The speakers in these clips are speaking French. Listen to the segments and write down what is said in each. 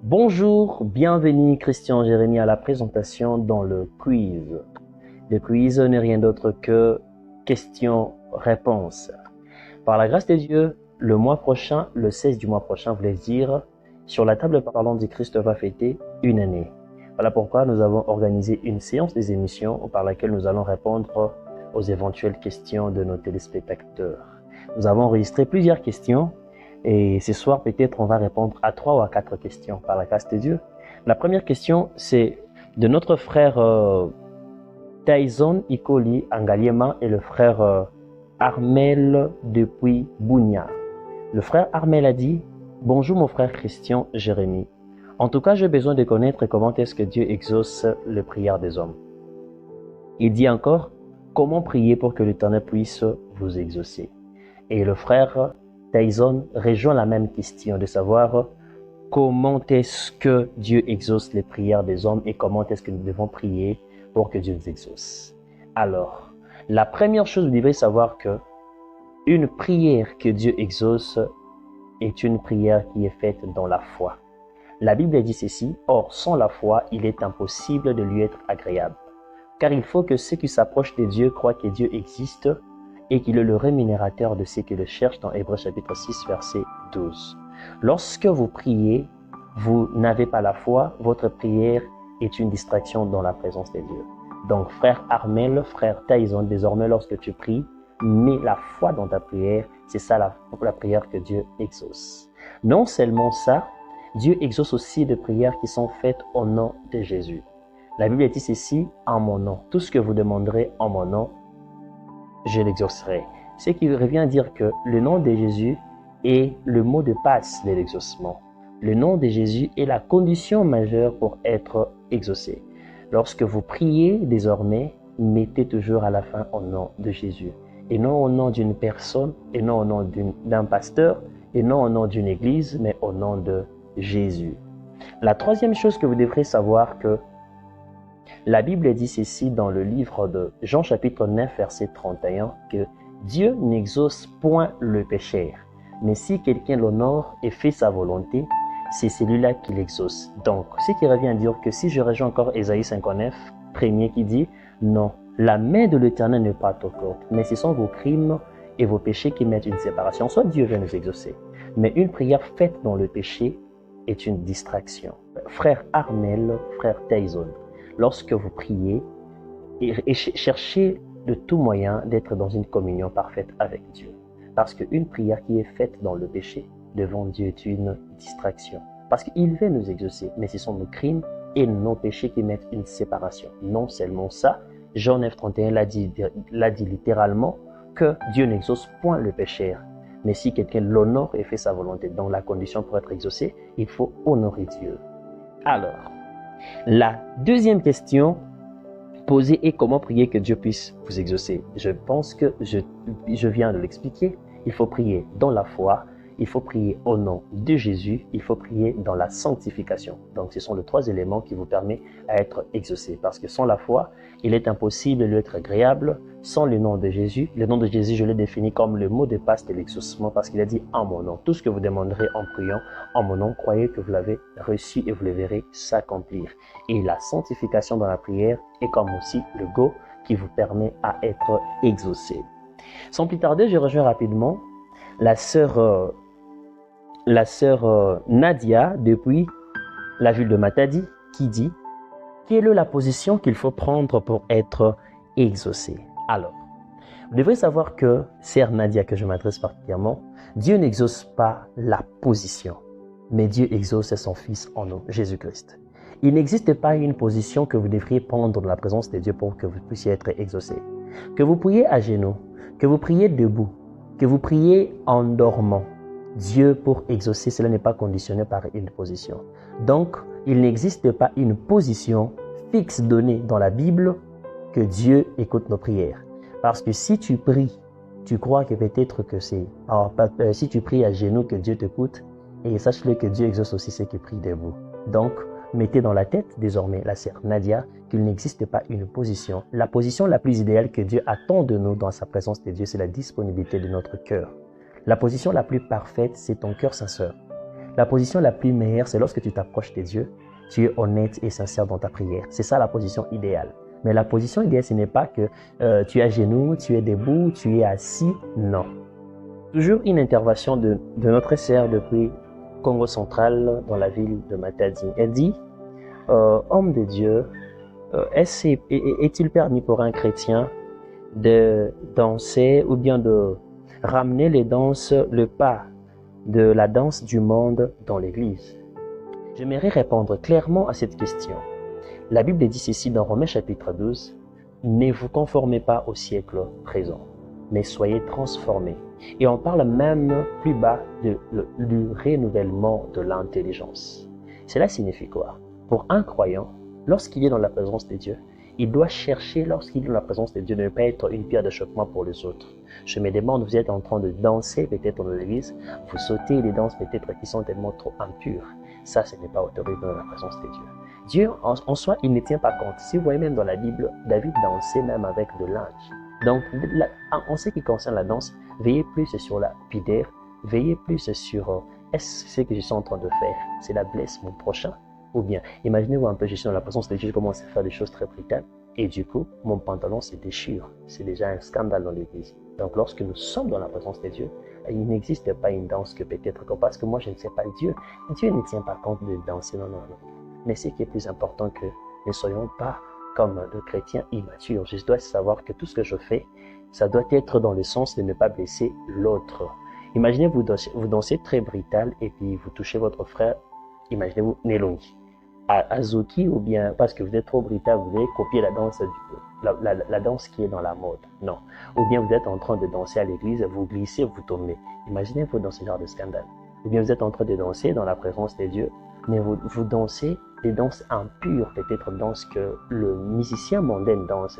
Bonjour, bienvenue Christian Jérémy à la présentation dans le quiz. Le quiz n'est rien d'autre que questions-réponses. Par la grâce de Dieu, le mois prochain, le 16 du mois prochain, voulait dire, sur la table parlante du Christ va fêter une année. Voilà pourquoi nous avons organisé une séance des émissions par laquelle nous allons répondre aux éventuelles questions de nos téléspectateurs. Nous avons enregistré plusieurs questions et ce soir, peut-être, on va répondre à 3 ou à 4 questions par la grâce de Dieu. La première question, c'est de notre frère Tyson Ikoli Angaliema et le frère Armel depuis Bounia. Le frère Armel a dit « Bonjour mon frère Christian Jérémy. En tout cas, j'ai besoin de connaître comment est-ce que Dieu exauce les prières des hommes. » Il dit encore « Comment prier pour que l'Éternel puisse vous exaucer ?» Et le frère Tyson rejoint la même question de savoir comment est-ce que Dieu exauce les prières des hommes et comment est-ce que nous devons prier pour que Dieu nous exauce. Alors, la première chose, vous devez savoir que une prière que Dieu exauce est une prière qui est faite dans la foi. La Bible dit ceci, « Or, sans la foi, il est impossible de lui être agréable. Car il faut que ceux qui s'approchent de Dieu croient que Dieu existe et qu'il est le rémunérateur de ceux qui le cherchent » dans Hébreux chapitre 6, verset 12. Lorsque vous priez, vous n'avez pas la foi, votre prière est une distraction dans la présence de Dieu. Donc, frère Armel, frère Tyson, désormais, lorsque tu pries, mets la foi dans ta prière, c'est ça la prière que Dieu exauce. Non seulement ça, Dieu exauce aussi des prières qui sont faites au nom de Jésus. La Bible dit ceci, en mon nom. Tout ce que vous demanderez en mon nom, je l'exaucerai. Ce qui revient à dire que le nom de Jésus est le mot de passe de l'exaucement. Le nom de Jésus est la condition majeure pour être exaucé. Lorsque vous priez désormais, mettez toujours à la fin au nom de Jésus. Et non au nom d'une personne, et non au nom d'un pasteur, et non au nom d'une église, mais au nom de Jésus. La troisième chose que vous devrez savoir que la Bible dit ceci dans le livre de Jean chapitre 9 verset 31 que Dieu n'exauce point le pécheur, mais si quelqu'un l'honore et fait sa volonté, c'est celui-là qui l'exauce. Donc, ce qui revient à dire que si je rejoins encore Ésaïe 59, premier qui dit non, la main de l'Éternel n'est pas trop courte, mais ce sont vos crimes et vos péchés qui mettent une séparation. Soit Dieu veut nous exaucer, mais une prière faite dans le péché est une distraction. Frère Armel, frère Tyson, lorsque vous priez, et cherchez de tout moyen d'être dans une communion parfaite avec Dieu. Parce qu'une prière qui est faite dans le péché devant Dieu est une distraction. Parce qu'il veut nous exaucer, mais ce sont nos crimes et nos péchés qui mettent une séparation. Non seulement ça, Jean 9, 31 l'a dit littéralement que Dieu n'exauce point le pécheur. Mais si quelqu'un l'honore et fait sa volonté, dans la condition pour être exaucé, il faut honorer Dieu. Alors, la deuxième question posée est comment prier que Dieu puisse vous exaucer. Je pense que je viens de l'expliquer. Il faut prier dans la foi, il faut prier au nom de Jésus, il faut prier dans la sanctification. Donc ce sont les 3 éléments qui vous permettent à être exaucé. Parce que sans la foi, il est impossible de lui être agréable. Sans le nom de Jésus, le nom de Jésus, je l'ai défini comme le mot de passe de l'exaucement parce qu'il a dit en mon nom. Tout ce que vous demanderez en priant en mon nom, croyez que vous l'avez reçu et vous le verrez s'accomplir. Et la sanctification dans la prière est comme aussi le go qui vous permet à être exaucé. Sans plus tarder, je rejoins rapidement la sœur Nadia depuis la ville de Matadi qui dit quelle est la position qu'il faut prendre pour être exaucé. Alors, vous devrez savoir que, sœur Nadia, que je m'adresse particulièrement, Dieu n'exauce pas la position, mais Dieu exauce son Fils en nous, Jésus-Christ. Il n'existe pas une position que vous devriez prendre dans la présence de Dieu pour que vous puissiez être exaucé. Que vous priez à genoux, que vous priez debout, que vous priez en dormant, Dieu pour exaucer, cela n'est pas conditionné par une position. Donc, il n'existe pas une position fixe donnée dans la Bible que Dieu écoute nos prières. Parce que si tu pries, tu crois que peut-être que c'est... si tu pries à genoux que Dieu t'écoute, et sache-le que Dieu exauce aussi ceux qui prient debout. Donc, mettez dans la tête désormais, la sœur Nadia, qu'il n'existe pas une position. La position la plus idéale que Dieu attend de nous dans sa présence de Dieu, c'est la disponibilité de notre cœur. La position la plus parfaite, c'est ton cœur sincère. La position la plus meilleure, c'est lorsque tu t'approches de Dieu, tu es honnête et sincère dans ta prière. C'est ça la position idéale. Mais la position idéale, ce n'est pas que tu es à genoux, tu es debout, tu es assis. Non. Toujours une intervention de notre sœur depuis Congo central dans la ville de Matadi. Elle dit, homme de Dieu, est-il permis pour un chrétien de danser ou bien de ramener le pas de la danse du monde dans l'église? J'aimerais répondre clairement à cette question. La Bible dit ceci dans Romains chapitre 12, « Ne vous conformez pas au siècle présent, mais soyez transformés. » Et on parle même plus bas du renouvellement de l'intelligence. Cela signifie quoi? Pour un croyant, lorsqu'il est dans la présence de Dieu, il doit chercher, lorsqu'il est dans la présence de Dieu, de ne pas être une pierre d'achoppement pour les autres. Je me demande, vous êtes en train de danser peut-être dans l'église, vous sautez les danses peut-être qui sont tellement trop impures. Ça, ce n'est pas autorisé dans la présence de Dieu. Dieu, en soi, il ne tient pas compte. Si vous voyez même dans la Bible, David dansait même avec de linge. Donc, en ce qui concerne la danse, veillez plus sur la pudeur, veillez plus sur est-ce que ce que je suis en train de faire, cela blesse mon prochain? Ou bien, imaginez-vous un peu, je suis dans la présence de Dieu, je commence à faire des choses très brutales, et du coup, mon pantalon se déchire. C'est déjà un scandale dans l'église. Donc, lorsque nous sommes dans la présence de Dieu, il n'existe pas une danse que peut-être, parce que moi, je ne sais pas Dieu. Dieu ne tient pas compte de danser, non. Mais ce qui est plus important, que ne soyons pas comme de chrétiens immatures. Je dois savoir que tout ce que je fais, ça doit être dans le sens de ne pas blesser l'autre. Imaginez vous dansez très brutal et puis vous touchez votre frère, imaginez-vous Nelongi, Azuki, ou bien parce que vous êtes trop brutal, vous allez copier la danse, la danse qui est dans la mode. Non. Ou bien vous êtes en train de danser à l'église, vous glissez, vous tombez. Imaginez-vous dans ce genre de scandale. Ou bien vous êtes en train de danser dans la présence de Dieu, mais vous dansez des danses impures, peut-être danses que le musicien mondain danse,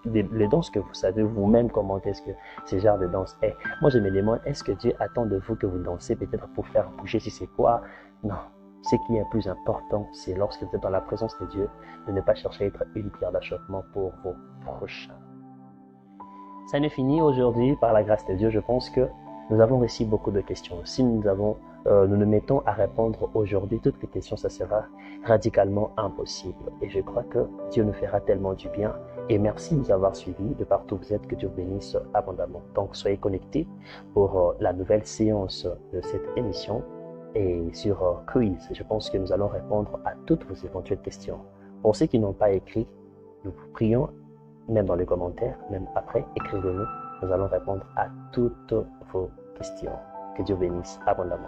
les danses que vous savez vous-même comment est-ce que ce genre de danse est. Moi, je me demande, est-ce que Dieu attend de vous que vous dansez peut-être pour faire bouger si c'est quoi? Non. Ce qui est le plus important, c'est lorsque vous êtes dans la présence de Dieu, de ne pas chercher à être une pierre d'achoppement pour vos prochains. Ça n'est fini aujourd'hui, par la grâce de Dieu. Je pense que nous avons reçu beaucoup de questions. Si nous nous mettons à répondre aujourd'hui toutes les questions, ça sera radicalement impossible. Et je crois que Dieu nous fera tellement du bien. Et merci de nous avoir suivis de partout où vous êtes. Que Dieu vous bénisse abondamment. Donc, soyez connectés pour la nouvelle séance de cette émission. Et sur quiz, je pense que nous allons répondre à toutes vos éventuelles questions. Pour ceux qui n'ont pas écrit, nous vous prions, même dans les commentaires, même après, écrivez-nous. Nous allons répondre à toutes vos questions. Que Dieu bénisse abondamment.